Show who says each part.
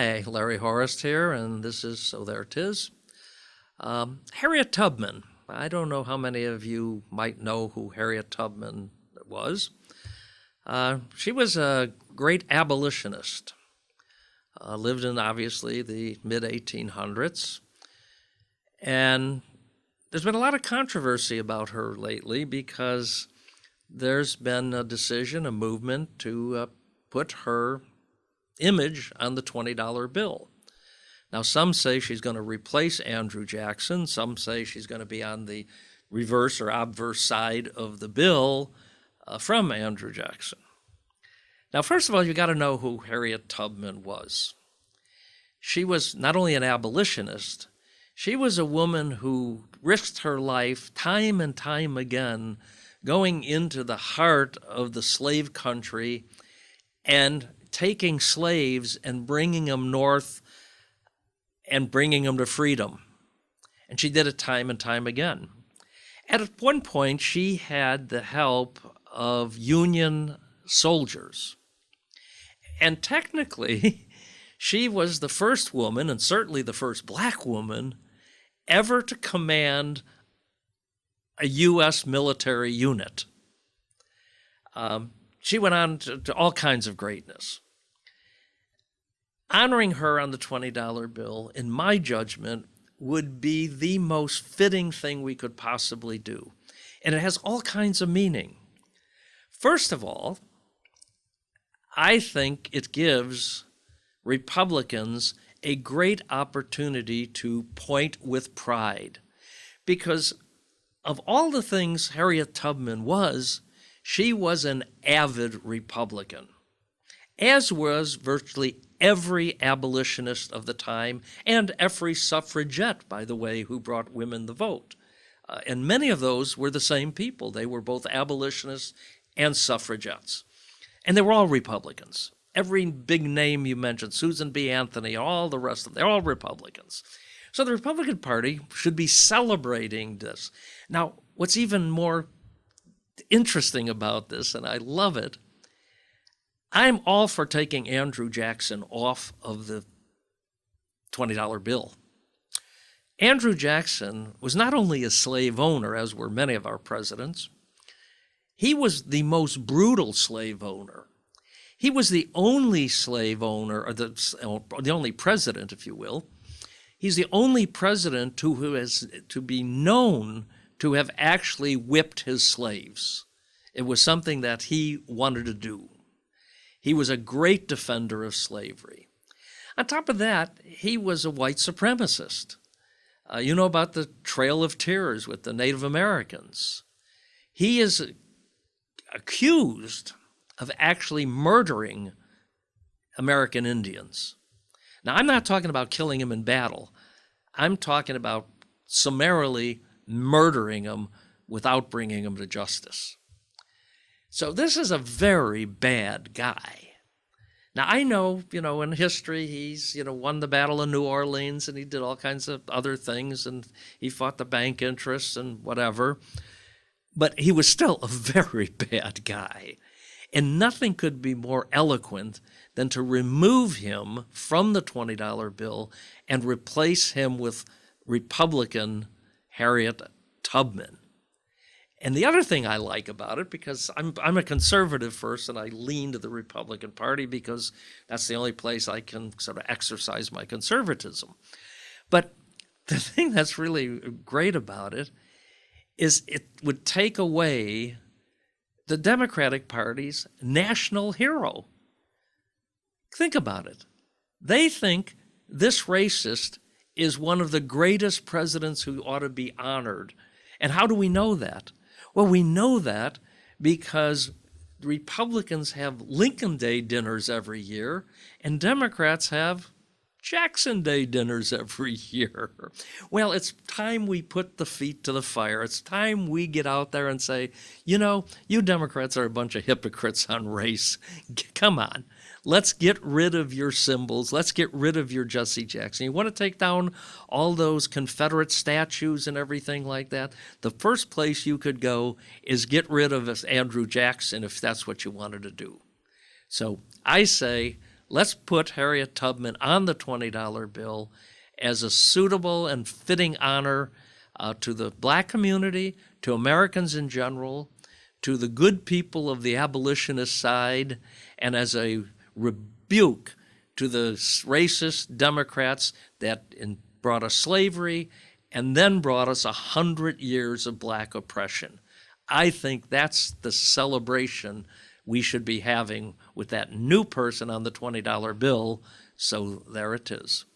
Speaker 1: Hi, Larry Horist here, and this is So There 'Tis. Harriet Tubman. I don't know how many of you might know who Harriet Tubman was. She was a great abolitionist. Lived in, obviously, the mid-1800s. And there's been a lot of controversy about her lately because there's been a decision, a movement to put her image on the $20 bill. Now, some say she's going to replace Andrew Jackson. Some say she's going to be on the reverse or obverse side of the bill from Andrew Jackson. Now, first of all, you got to know who Harriet Tubman was. She was not only an abolitionist, she was a woman who risked her life time and time again going into the heart of the slave country and taking slaves and bringing them north and bringing them to freedom. And she did it time and time again. At one point, she had the help of Union soldiers. And technically, she was the first woman, and certainly the first black woman, ever to command a U.S. military unit. She went on to all kinds of greatness. Honoring her on the $20 bill, in my judgment, would be the most fitting thing we could possibly do. And it has all kinds of meaning. First of all, I think it gives Republicans a great opportunity to point with pride. Because of all the things Harriet Tubman was, she was an avid Republican, as was virtually every abolitionist of the time and every suffragette, by the way, who brought women the vote. And many of those were the same people. They were both abolitionists and suffragettes. And they were all Republicans. Every big name you mentioned, Susan B. Anthony, all the rest of them, they're all Republicans. So the Republican Party should be celebrating this. Now, what's even more interesting about this, and I love it, I'm all for taking Andrew Jackson off of the $20 bill. Andrew Jackson was not only a slave owner, as were many of our presidents, he was the most brutal slave owner. He was the only slave owner, or the only president, if you will. He's the only president who has to be known to have actually whipped his slaves. It was something that he wanted to do. He was a great defender of slavery. On top of that, he was a white supremacist. You know about the Trail of Tears with the Native Americans. He is accused of actually murdering American Indians. Now, I'm not talking about killing them in battle. I'm talking about summarily murdering them without bringing them to justice. So this is a very bad guy. Now, I know, in history, he's, won the Battle of New Orleans, and he did all kinds of other things, and he fought the bank interests and whatever. But he was still a very bad guy. And nothing could be more eloquent than to remove him from the $20 bill and replace him with Republican Harriet Tubman. And the other thing I like about it, because I'm a conservative first, and I lean to the Republican Party because that's the only place I can sort of exercise my conservatism. But the thing that's really great about it is it would take away the Democratic Party's national hero. Think about it. They think this racist is one of the greatest presidents who ought to be honored. And how do we know that? Well, we know that because Republicans have Lincoln Day dinners every year, and Democrats have Jackson Day dinners every year. Well, it's time we put the feet to the fire. It's time we get out there and say, you Democrats are a bunch of hypocrites on race. Come on. Let's get rid of your symbols. Let's get rid of your Jesse Jackson. You want to take down all those Confederate statues and everything like that? The first place you could go is get rid of Andrew Jackson if that's what you wanted to do. So I say, let's put Harriet Tubman on the $20 bill as a suitable and fitting honor to the black community, to Americans in general, to the good people of the abolitionist side, and as a rebuke to the racist Democrats that brought us slavery and then brought us 100 years of black oppression. I think that's the celebration we should be having with that new person on the $20 bill. So there it is.